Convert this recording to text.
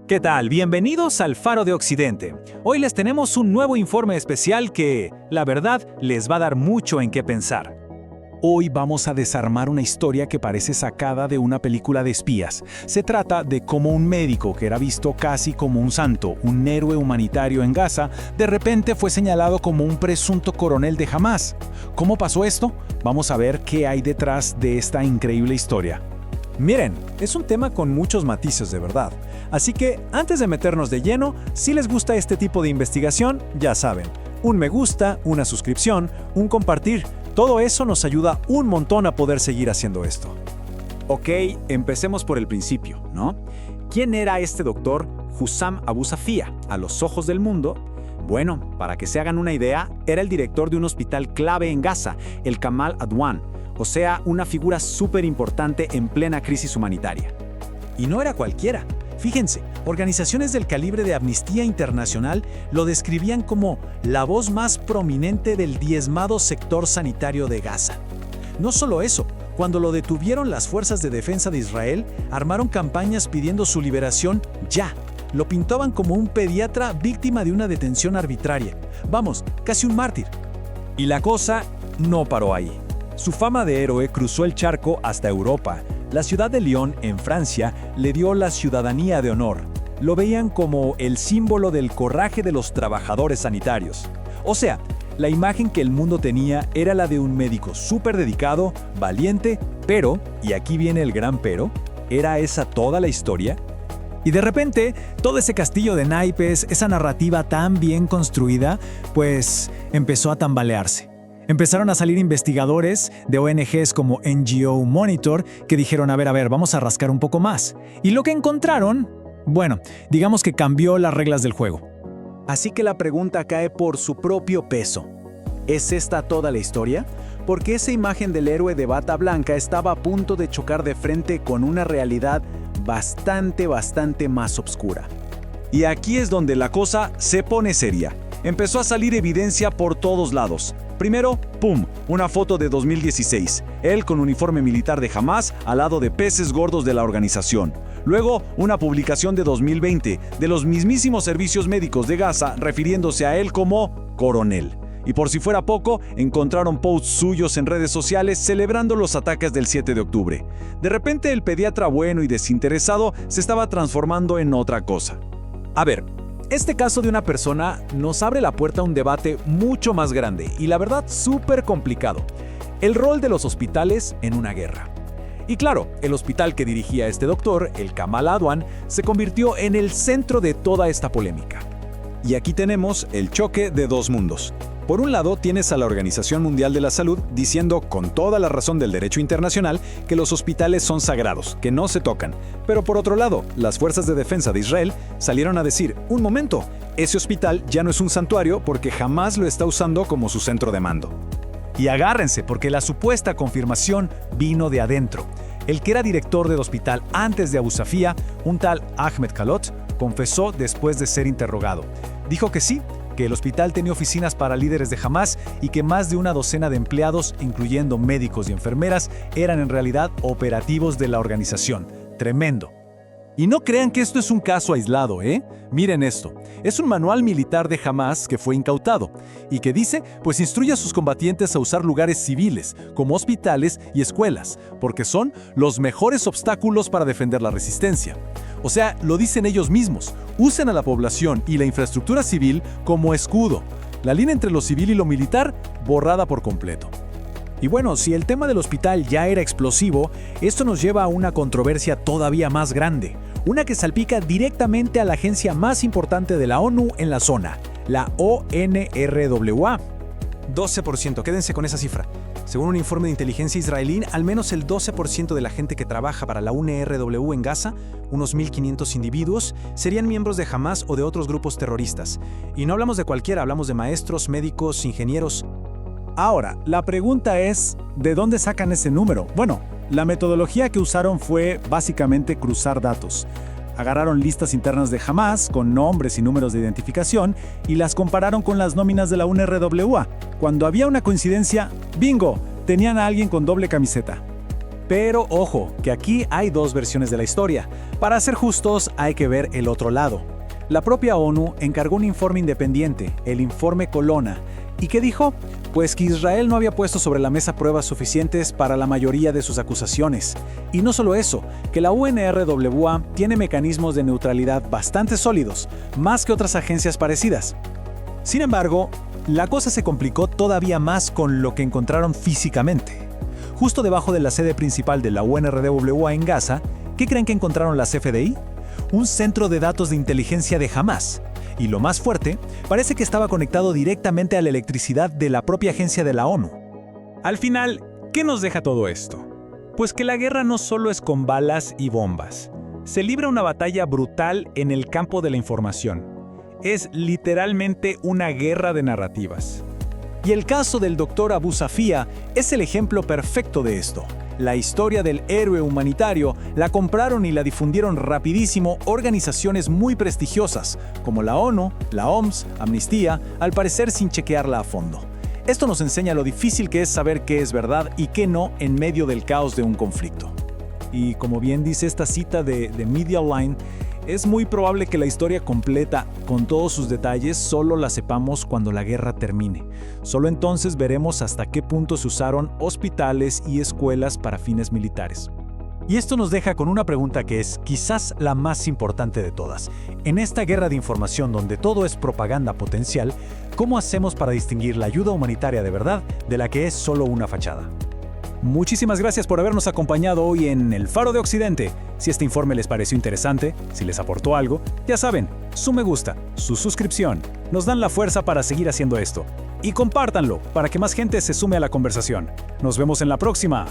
¿Qué tal? Bienvenidos al Faro de Occidente. Hoy les tenemos un nuevo informe especial que, la verdad, les va a dar mucho en qué pensar. Hoy vamos a desarmar una historia que parece sacada de una película de espías. Se trata de cómo un médico que era visto casi como un santo, un héroe humanitario en Gaza, de repente fue señalado como un presunto coronel de Hamás. ¿Cómo pasó esto? Vamos a ver qué hay detrás de esta increíble historia. Miren, es un tema con muchos matices de verdad. Así que, antes de meternos de lleno, si les gusta este tipo de investigación, ya saben, un me gusta, una suscripción, un compartir, todo eso nos ayuda un montón a poder seguir haciendo esto. Ok, empecemos por el principio, ¿no? ¿Quién era este doctor Hussam Abu Safia, a los ojos del mundo? Bueno, para que se hagan una idea, era el director de un hospital clave en Gaza, el Kamal Adwan, o sea, una figura súper importante en plena crisis humanitaria. Y no era cualquiera. Fíjense, organizaciones del calibre de Amnistía Internacional lo describían como la voz más prominente del diezmado sector sanitario de Gaza. No solo eso, cuando lo detuvieron las fuerzas de defensa de Israel, armaron campañas pidiendo su liberación ya. Lo pintaban como un pediatra víctima de una detención arbitraria. Vamos, casi un mártir. Y la cosa no paró ahí. Su fama de héroe cruzó el charco hasta Europa. La ciudad de Lyon, en Francia, le dio la ciudadanía de honor. Lo veían como el símbolo del coraje de los trabajadores sanitarios. O sea, la imagen que el mundo tenía era la de un médico súper dedicado, valiente, pero, y aquí viene el gran pero, ¿era esa toda la historia? Y de repente, todo ese castillo de naipes, esa narrativa tan bien construida, pues empezó a tambalearse. Empezaron a salir investigadores de ONGs como NGO Monitor que dijeron, a ver, vamos a rascar un poco más. Y lo que encontraron, bueno, digamos que cambió las reglas del juego. Así que la pregunta cae por su propio peso. ¿Es esta toda la historia? Porque esa imagen del héroe de bata blanca estaba a punto de chocar de frente con una realidad bastante más oscura. Y aquí es donde la cosa se pone seria. Empezó a salir evidencia por todos lados. Primero, ¡pum!, una foto de 2016, él con uniforme militar de Hamás al lado de peces gordos de la organización. Luego, una publicación de 2020 de los mismísimos servicios médicos de Gaza refiriéndose a él como coronel. Y por si fuera poco, encontraron posts suyos en redes sociales celebrando los ataques del 7 de octubre. De repente, el pediatra bueno y desinteresado se estaba transformando en otra cosa. A ver, este caso de una persona nos abre la puerta a un debate mucho más grande y la verdad súper complicado. El rol de los hospitales en una guerra. Y claro, el hospital que dirigía este doctor, el Kamal Adwan, se convirtió en el centro de toda esta polémica. Y aquí tenemos el choque de dos mundos. Por un lado, tienes a la Organización Mundial de la Salud diciendo, con toda la razón del derecho internacional, que los hospitales son sagrados, que no se tocan. Pero por otro lado, las fuerzas de defensa de Israel salieron a decir, un momento, ese hospital ya no es un santuario porque jamás lo está usando como su centro de mando. Y agárrense, porque la supuesta confirmación vino de adentro. El que era director del hospital antes de Abu Safia, un tal Ahmed Kalot, confesó después de ser interrogado. Dijo que sí, que el hospital tenía oficinas para líderes de Hamás y que más de una docena de empleados, incluyendo médicos y enfermeras, eran en realidad operativos de la organización. Tremendo. Y no crean que esto es un caso aislado, ¿eh? Miren esto. Es un manual militar de Hamás que fue incautado y que dice, pues instruye a sus combatientes a usar lugares civiles, como hospitales y escuelas, porque son los mejores obstáculos para defender la resistencia. O sea, lo dicen ellos mismos, usen a la población y la infraestructura civil como escudo. La línea entre lo civil y lo militar, borrada por completo. Y bueno, si el tema del hospital ya era explosivo, esto nos lleva a una controversia todavía más grande, una que salpica directamente a la agencia más importante de la ONU en la zona, la ONRWA. 12%, quédense con esa cifra. Según un informe de inteligencia israelí, al menos el 12% de la gente que trabaja para la UNRWA en Gaza, unos 1.500 individuos, serían miembros de Hamás o de otros grupos terroristas. Y no hablamos de cualquiera, hablamos de maestros, médicos, ingenieros. Ahora, la pregunta es, ¿de dónde sacan ese número? Bueno, la metodología que usaron fue básicamente cruzar datos. Agarraron listas internas de Hamás con nombres y números de identificación y las compararon con las nóminas de la UNRWA. Cuando había una coincidencia, ¡bingo!, tenían a alguien con doble camiseta. Pero ojo, que aquí hay dos versiones de la historia. Para ser justos, hay que ver el otro lado. La propia ONU encargó un informe independiente, el informe Colonna, ¿y qué dijo? Pues que Israel no había puesto sobre la mesa pruebas suficientes para la mayoría de sus acusaciones. Y no solo eso, que la UNRWA tiene mecanismos de neutralidad bastante sólidos, más que otras agencias parecidas. Sin embargo, la cosa se complicó todavía más con lo que encontraron físicamente. Justo debajo de la sede principal de la UNRWA en Gaza, ¿qué creen que encontraron las FDI? Un centro de datos de inteligencia de Hamás. Y lo más fuerte, parece que estaba conectado directamente a la electricidad de la propia agencia de la ONU. Al final, ¿qué nos deja todo esto? Pues que la guerra no solo es con balas y bombas. Se libra una batalla brutal en el campo de la información. Es literalmente una guerra de narrativas. Y el caso del Dr. Abu Safia es el ejemplo perfecto de esto. La historia del héroe humanitario la compraron y la difundieron rapidísimo organizaciones muy prestigiosas, como la ONU, la OMS, Amnistía, al parecer sin chequearla a fondo. Esto nos enseña lo difícil que es saber qué es verdad y qué no en medio del caos de un conflicto. Y como bien dice esta cita de Media Online, es muy probable que la historia completa, con todos sus detalles, solo la sepamos cuando la guerra termine. Solo entonces veremos hasta qué punto se usaron hospitales y escuelas para fines militares. Y esto nos deja con una pregunta que es quizás la más importante de todas. En esta guerra de información donde todo es propaganda potencial, ¿cómo hacemos para distinguir la ayuda humanitaria de verdad de la que es solo una fachada? Muchísimas gracias por habernos acompañado hoy en El Faro de Occidente. Si este informe les pareció interesante, si les aportó algo, ya saben, su me gusta, su suscripción, nos dan la fuerza para seguir haciendo esto. Y compártanlo para que más gente se sume a la conversación. Nos vemos en la próxima.